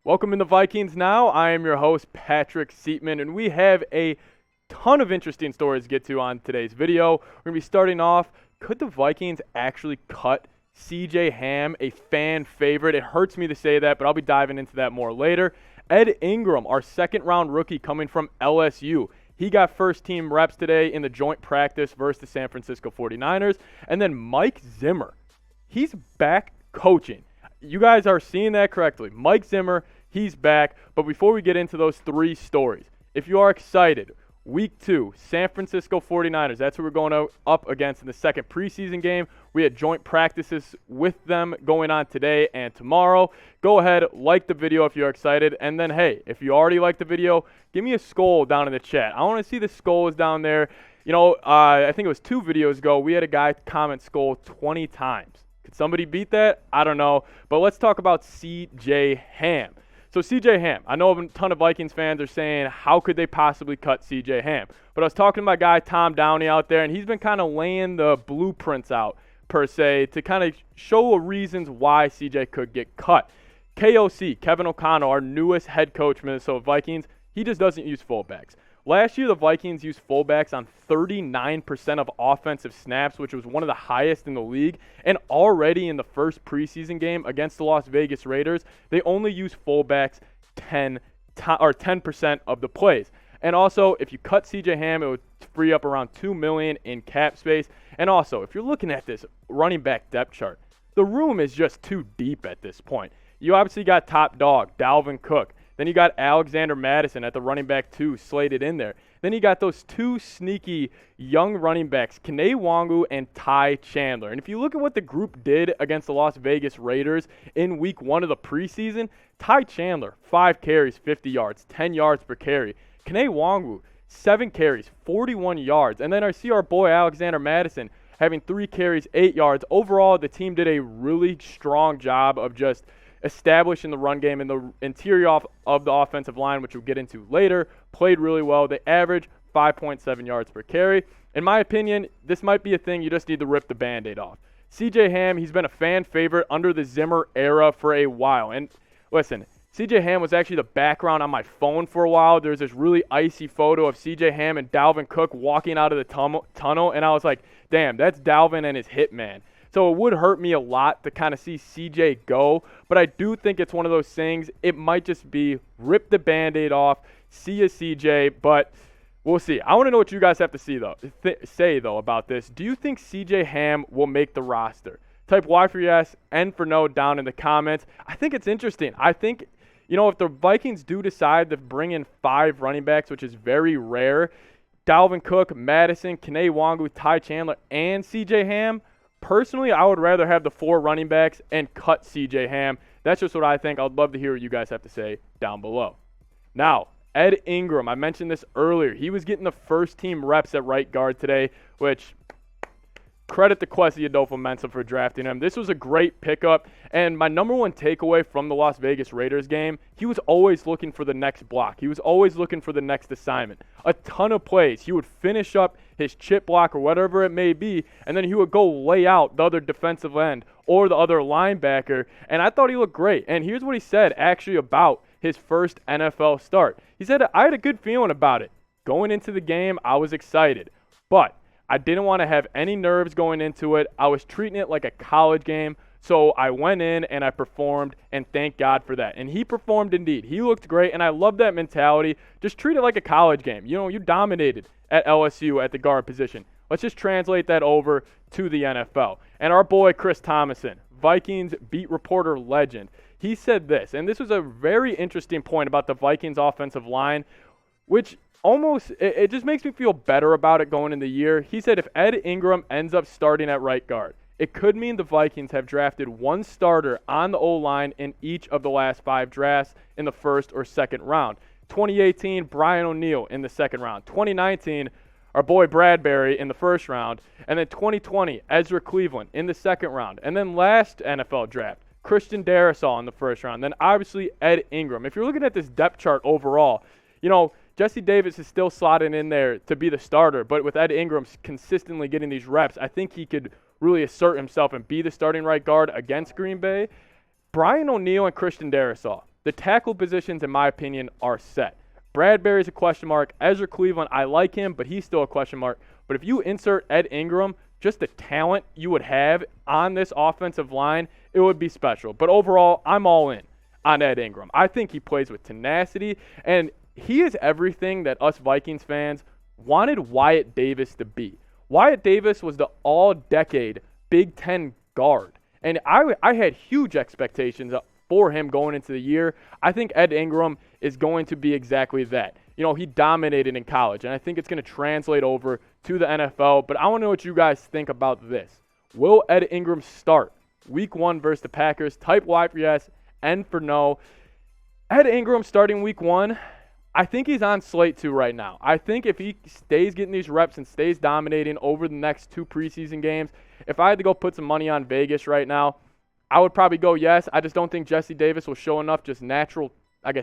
Welcome in the Vikings now. I am your host, Patrick Seatman, and we have a ton of interesting stories to get to on today's video. We're going to be starting off, could the Vikings actually cut C.J. Ham, a fan favorite? It hurts me to say that, but I'll be diving into that more later. Ed Ingram, our second-round rookie coming from LSU. He got first-team reps today in the joint practice versus the San Francisco 49ers. And then Mike Zimmer, he's back coaching. You guys are seeing that correctly. Mike Zimmer, he's back. But before we get into those three stories, if you are excited, Week 2, San Francisco 49ers, that's who we're going up against in the second preseason game. We had joint practices with them going on today and tomorrow. Go ahead, like the video if you're excited. And then, hey, if you already like the video, give me a skull down in the chat. I want to see the skulls down there. You know, I think it was 2 videos ago, we had a guy comment skull 20 times. Could somebody beat that? I don't know. But let's talk about C.J. Ham. So C.J. Ham, I know a ton of Vikings fans are saying, how could they possibly cut C.J. Ham? But I was talking to my guy Tom Downey out there, and he's been kind of laying the blueprints out, per se, to kind of show reasons why C.J. could get cut. KOC, Kevin O'Connell, our newest head coach for Minnesota Vikings, he just doesn't use fullbacks. Last year, the Vikings used fullbacks on 39% of offensive snaps, which was one of the highest in the league. And already in the first preseason game against the Las Vegas Raiders, they only used fullbacks 10% of the plays. And also, if you cut C.J. Ham, it would free up around $2 million in cap space. And also, if you're looking at this running back depth chart, the room is just too deep at this point. You obviously got top dog, Dalvin Cook. Then you got Alexander Mattison at the running back 2 slated in there. Then you got those 2 sneaky young running backs, Kene Nwangwu and Ty Chandler. And if you look at what the group did against the Las Vegas Raiders in week 1 of the preseason, Ty Chandler, 5 carries, 50 yards, 10 yards per carry. Kene Nwangwu, 7 carries, 41 yards. And then I see our boy Alexander Mattison having 3 carries, 8 yards. Overall, the team did a really strong job of just establishing the run game in the interior of the offensive line, which we'll get into later. Played really well. They averaged 5.7 yards per carry. In my opinion, this might be a thing you just need to rip the Band-Aid off. C.J. Ham, he's been a fan favorite under the Zimmer era for a while. And listen, C.J. Ham was actually the background on my phone for a while. There's this really icy photo of C.J. Ham and Dalvin Cook walking out of the tunnel, and I was like, damn, that's Dalvin and his hitman. So it would hurt me a lot to kind of see C.J. go, but I do think it's one of those things. It might just be rip the Band-Aid off, see you C.J., but we'll see. I want to know what you guys have to say about this. Do you think C.J. Ham will make the roster? Type Y for yes, N for no down in the comments. I think it's interesting. I think, you know, if the Vikings do decide to bring in 5 running backs, which is very rare, Dalvin Cook, Mattison, Kene Nwangwu, Ty Chandler, and C.J. Ham, personally, I would rather have the 4 running backs and cut C.J. Ham. That's just what I think. I'd love to hear what you guys have to say down below. Now, Ed Ingram, I mentioned this earlier. He was getting the first-team reps at right guard today, which credit to Kwesi Adolfo-Mensah for drafting him. This was a great pickup, and my number one takeaway from the Las Vegas Raiders game, he was always looking for the next block. He was always looking for the next assignment. A ton of plays. He would finish up his chip block or whatever it may be, and then he would go lay out the other defensive end or the other linebacker, and I thought he looked great. And here's what he said actually about his first NFL start. He said, I had a good feeling about it. Going into the game, I was excited, but I didn't want to have any nerves going into it. I was treating it like a college game, so I went in and I performed, and thank God for that. And he performed indeed. He looked great, and I love that mentality. Just treat it like a college game. You know, you dominated at LSU at the guard position. Let's just translate that over to the NFL. And our boy Chris Thomason, Vikings beat reporter legend, he said this, and this was a very interesting point about the Vikings offensive line, which it just makes me feel better about it going in the year. He said if Ed Ingram ends up starting at right guard, it could mean the Vikings have drafted 1 starter on the O-line in each of the last 5 drafts in the first or second round. 2018, Brian O'Neill in the second round. 2019, our boy Bradbury in the first round. And then 2020, Ezra Cleveland in the second round. And then last NFL draft, Christian Darrisaw in the first round. Then obviously Ed Ingram. If you're looking at this depth chart overall, you know, Jesse Davis is still slotting in there to be the starter, but with Ed Ingram consistently getting these reps, I think he could really assert himself and be the starting right guard against Green Bay. Brian O'Neill and Christian Darrisaw, the tackle positions, in my opinion, are set. Bradbury's a question mark. Ezra Cleveland, I like him, but he's still a question mark. But if you insert Ed Ingram, just the talent you would have on this offensive line, it would be special. But overall, I'm all in on Ed Ingram. I think he plays with tenacity, and he is everything that us Vikings fans wanted Wyatt Davis to be. Wyatt Davis was the all-decade Big Ten guard, and I had huge expectations for him going into the year. I think Ed Ingram is going to be exactly that. You know, he dominated in college, and I think it's going to translate over to the NFL. But I want to know what you guys think about this. Will Ed Ingram start Week 1 versus the Packers? Type Y for yes, N for no. Ed Ingram starting Week 1, I think he's on slate 2 right now. I think if he stays getting these reps and stays dominating over the next 2 preseason games, if I had to go put some money on Vegas right now, I would probably go yes. I just don't think Jesse Davis will show enough just natural,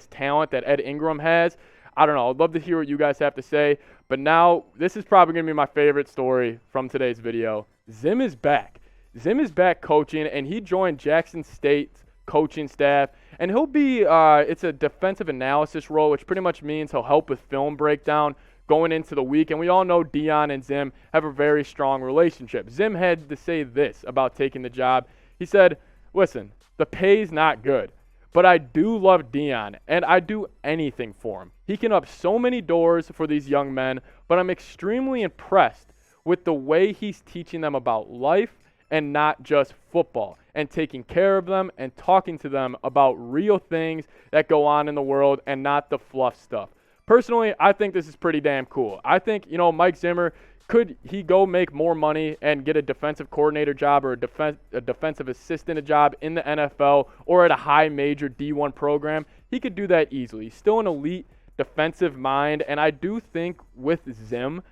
talent that Ed Ingram has. I don't know. I'd love to hear what you guys have to say. But now, this is probably going to be my favorite story from today's video. Zim is back. Zim is back coaching, and he joined Jackson State's coaching staff. And he'll be, it's a defensive analysis role, which pretty much means he'll help with film breakdown going into the week. And we all know Dion and Zim have a very strong relationship. Zim had to say this about taking the job. He said, listen, the pay's not good, but I do love Dion, and I do anything for him. He can open so many doors for these young men, but I'm extremely impressed with the way he's teaching them about life and not just football, and taking care of them and talking to them about real things that go on in the world and not the fluff stuff. Personally, I think this is pretty damn cool. I think, Mike Zimmer, could he go make more money and get a defensive coordinator job or a defensive assistant job in the NFL or at a high major D1 program? He could do that easily. He's still an elite defensive mind, and I do think with Zim,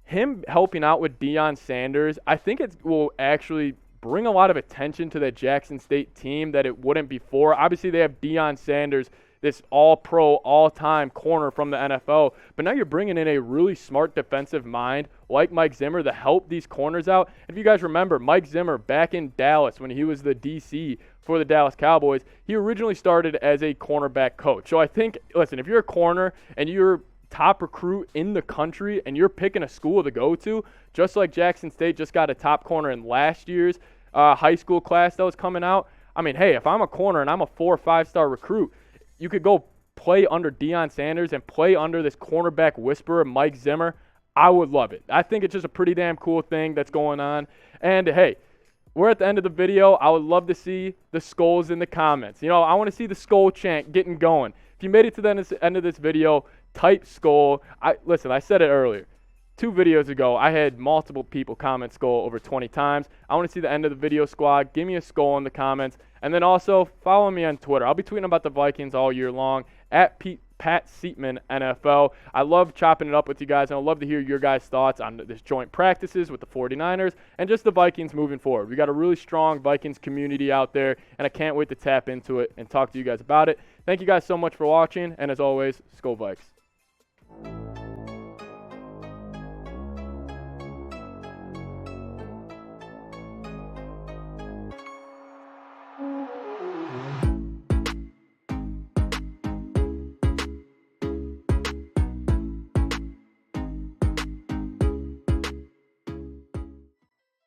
him helping out with Deion Sanders, I think it will actually bring a lot of attention to that Jackson State team that it wouldn't before. Obviously, they have Deion Sanders, this all-pro, all-time corner from the NFL, but now you're bringing in a really smart defensive mind like Mike Zimmer to help these corners out. If you guys remember, Mike Zimmer back in Dallas when he was the DC for the Dallas Cowboys, he originally started as a cornerback coach. So I think, listen, if you're a corner and you're top recruit in the country and you're picking a school to go to, just like Jackson State just got a top corner in last year's high school class that was coming out, I mean, hey, if I'm a corner and I'm a 4- or 5-star recruit, you could go play under Deion Sanders and play under this cornerback whisperer, Mike Zimmer. I would love it. I think it's just a pretty damn cool thing that's going on. And, hey, we're at the end of the video. I would love to see the skulls in the comments. I want to see the skull chant getting going. If you made it to the end of this video, type skull. Listen, I said it earlier. 2 videos ago, I had multiple people comment skull over 20 times. I want to see the end of the video, squad. Give me a skull in the comments. And then also, follow me on Twitter. I'll be tweeting about the Vikings all year long, at Pat Seatman NFL. I love chopping it up with you guys, and I'd love to hear your guys' thoughts on this joint practices with the 49ers and just the Vikings moving forward. We got a really strong Vikings community out there, and I can't wait to tap into it and talk to you guys about it. Thank you guys so much for watching, and as always, Skol Vikes.